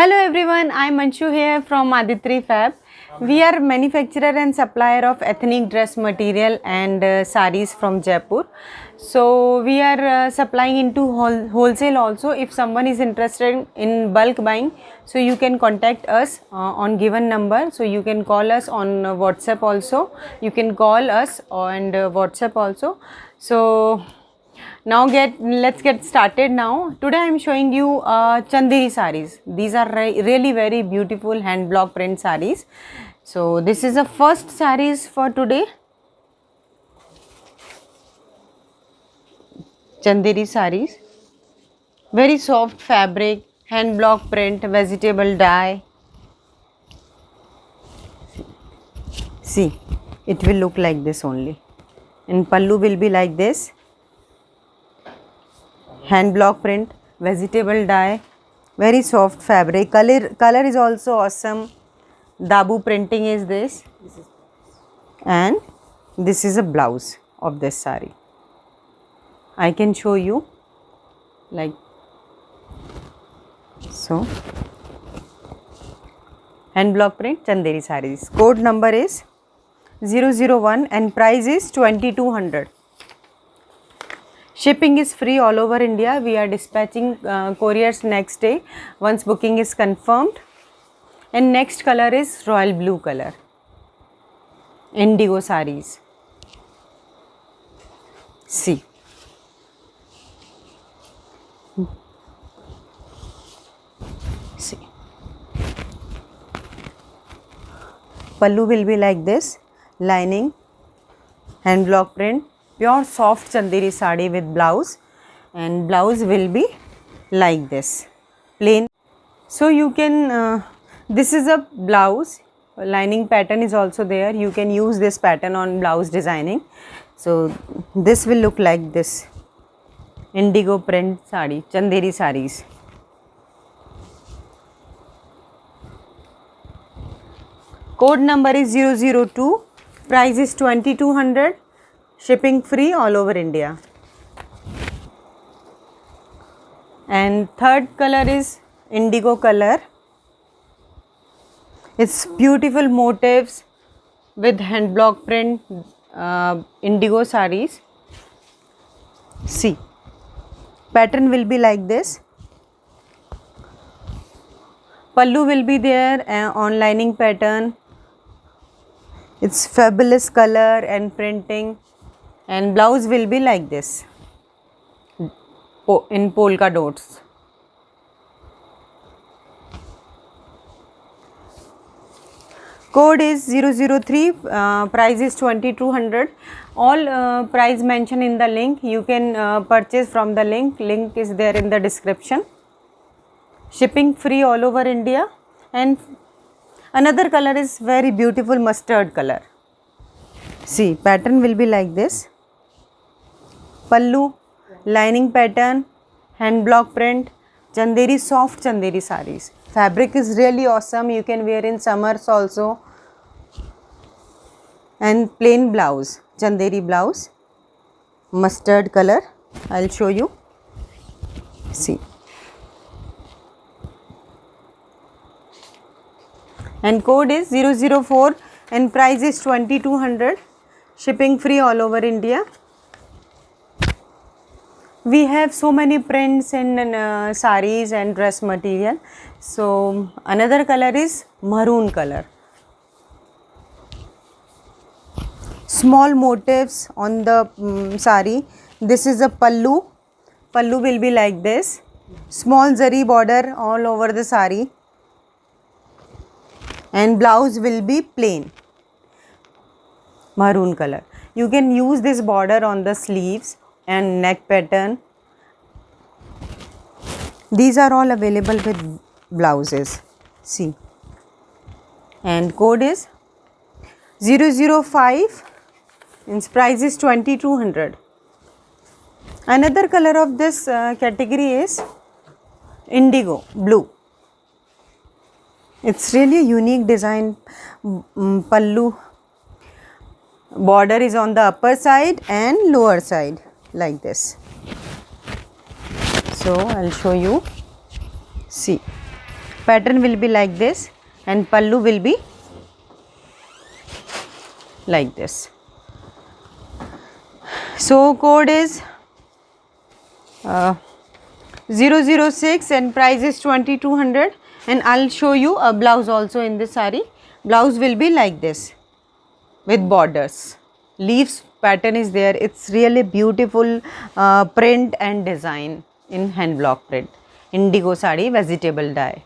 Hello everyone, I am Anshu here from Aditri Fab. We are manufacturer and supplier of ethnic dress material and sarees from Jaipur. So we are supplying into wholesale also. If someone is interested in bulk buying, so you can contact us on given number. So you can call us on WhatsApp also. You can call us on WhatsApp also. So now let's get started now. Today I am showing you Chanderi sarees. These are really very beautiful hand block print sarees. So this is the first sarees for today. Chanderi sarees. Very soft fabric, hand block print, vegetable dye. See, it will look like this only. And pallu will be like this. Hand block print, vegetable dye, very soft fabric. Color is also awesome. Dabu printing is this, and this is a blouse of this sari. I can show you like so. Hand block print Chanderi sarees. Code number is 001 and price is 2200. Shipping is free all over India. We are dispatching couriers next day once booking is confirmed. And next color is royal blue color. Indigo sarees. See. See. Pallu will be like this. Lining. Hand block print. Pure soft Chanderi sari with blouse, and blouse will be like this plain. So you can this is a blouse, lining pattern is also there. You can use this pattern on blouse designing. So this will look like this indigo print sari, Chanderi sarees. Code number is 002, price is 2200. Shipping free all over India. And third color is indigo color. It's beautiful motifs with hand block print indigo sarees. See, pattern will be like this. Pallu will be there on lining pattern. It's fabulous color and printing. And blouse will be like this in polka dots. Code is 003, price is 2200. All price mentioned in the link. You can purchase from the link. Link is there in the description. Shipping free all over India. And another color is very beautiful mustard color. See, pattern will be like this. Pallu, lining pattern, hand block print, Chanderi, soft Chanderi sarees. Fabric is really awesome. You can wear in summers also. And plain blouse, Chanderi blouse, mustard color. I'll show you. See. And code is 004 and price is 2200. Shipping free all over India. We have so many prints in sarees and dress material. So another color is maroon color. Small motifs on the sari. This is a pallu. Pallu will be like this. Small zari border all over the sari. And blouse will be plain. Maroon color. You can use this border on the sleeves and neck pattern. These are all available with blouses. See. And code is 005 and price is 2200. Another color of this category is indigo blue. It's really a unique design. Pallu border is on the upper side and lower side like this. So I'll show you. See, pattern will be like this and pallu will be like this. So code is 006 and price is 2200, and I'll show you a blouse also in this saree. Blouse will be like this with borders. Leaves pattern is there. It's really beautiful print and design in hand block print. Indigo saree, vegetable dye.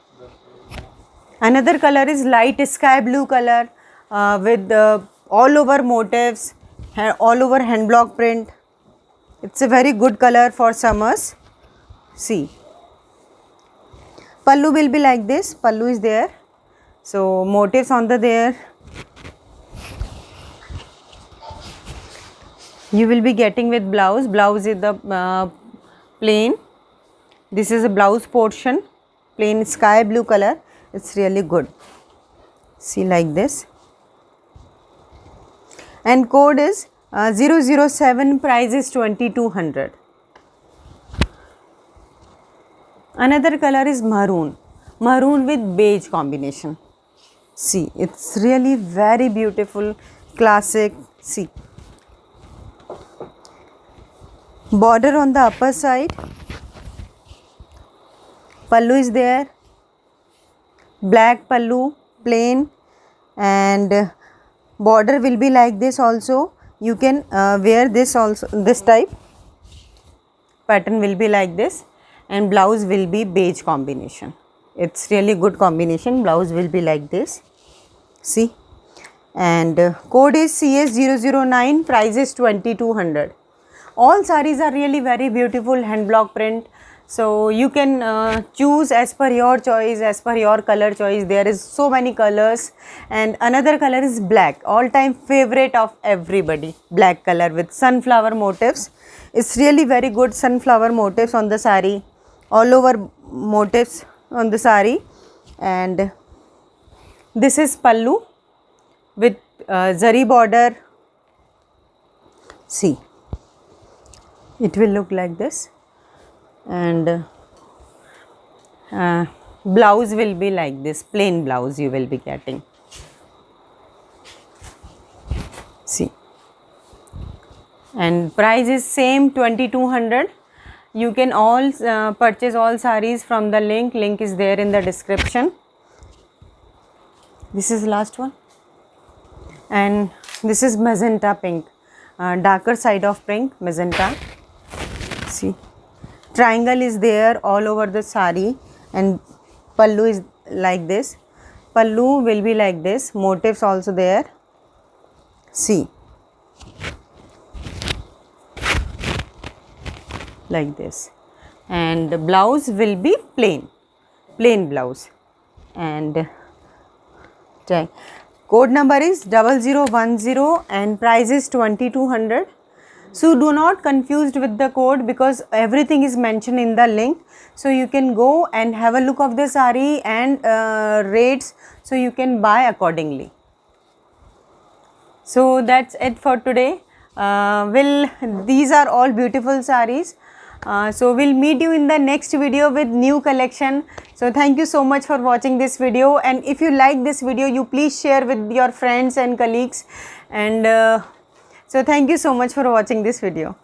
Another color is light sky blue color with all over motifs, all over hand block print. It's a very good color for summers. See, pallu will be like this. Pallu is there. So motifs on the there. You will be getting with blouse. Blouse is the plain. This is a blouse portion, plain sky blue color. It's really good. See, like this. And code is 007, price is 2200. Another color is maroon. Maroon with beige combination. See, it's really very beautiful, classic. See, border on the upper side. Pallu is there. Black pallu, plain, and border will be like this also. You can wear this also, this type. Pattern will be like this, and blouse will be beige combination. It's really good combination. Blouse will be like this. See, and code is CS009, price is 2200. All sarees are really very beautiful hand block print. So you can choose as per your choice, as per your color choice. There is so many colors, and another color is black, all time favorite of everybody. Black color with sunflower motifs. It's really very good sunflower motifs on the saree, all over motifs on the saree. And this is pallu with zari border. See, it will look like this, and blouse will be like this, plain blouse you will be getting. See, and price is same 2200. You can all purchase all sarees from the link is there in the description. This is last one, and this is magenta pink, darker side of pink, magenta. See, triangle is there all over the saree, and pallu is like this. Pallu will be like this, motifs also there. See, like this, and the blouse will be plain blouse. And code number is 0010 and price is 2200. So do not confused with the code, because everything is mentioned in the link. So you can go and have a look of the saree and rates, so you can buy accordingly. So that's it for today. These are all beautiful sarees. So we'll meet you in the next video with new collection. So thank you so much for watching this video, and if you like this video, you please share with your friends and colleagues. And so thank you so much for watching this video.